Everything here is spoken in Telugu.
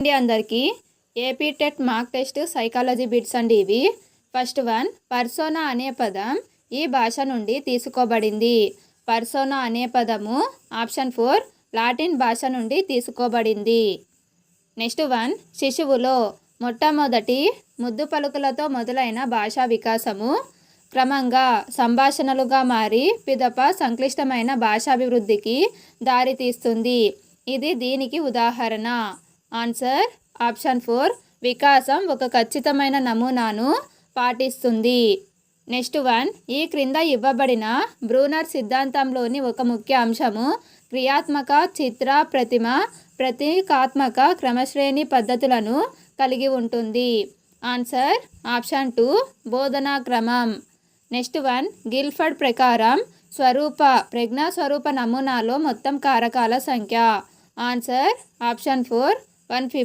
అండి అందరికీ AP TET mark test psychology bits అండి ఇవి. ఫస్ట్ వన్, పర్సోనా అనే పదం ఈ భాష నుండి తీసుకోబడింది. పర్సోనా అనే పదము ఆప్షన్ 4 లాటిన్ భాష నుండి తీసుకోబడింది. నెక్స్ట్ వన్, శిశువులో మొట్టమొదటి ముద్దు పలుకులతో మొదలైన భాషా వికాసము క్రమంగా సంభాషణలుగా మారి పిదప సంక్లిష్టమైన భాషాభివృద్ధికి దారితీస్తుంది. ఇది దీనికి ఉదాహరణ. ఆన్సర్ ఆప్షన్ 4, వికాసం ఒక ఖచ్చితమైన నమూనాను పాటిస్తుంది. నెక్స్ట్ వన్, ఈ క్రింద ఇవ్వబడిన బ్రూనర్ సిద్ధాంతంలోని ఒక ముఖ్య అంశము క్రియాత్మక చిత్ర ప్రతిమ ప్రతీకాత్మక క్రమశ్రేణి పద్ధతులను కలిగి ఉంటుంది. ఆన్సర్ ఆప్షన్ 2, బోధనా క్రమం. నెక్స్ట్ వన్, గిల్ఫర్డ్ ప్రకారం ప్రజ్ఞా స్వరూప నమూనాలో మొత్తం కారకాల సంఖ్య. Answer option 4, 150.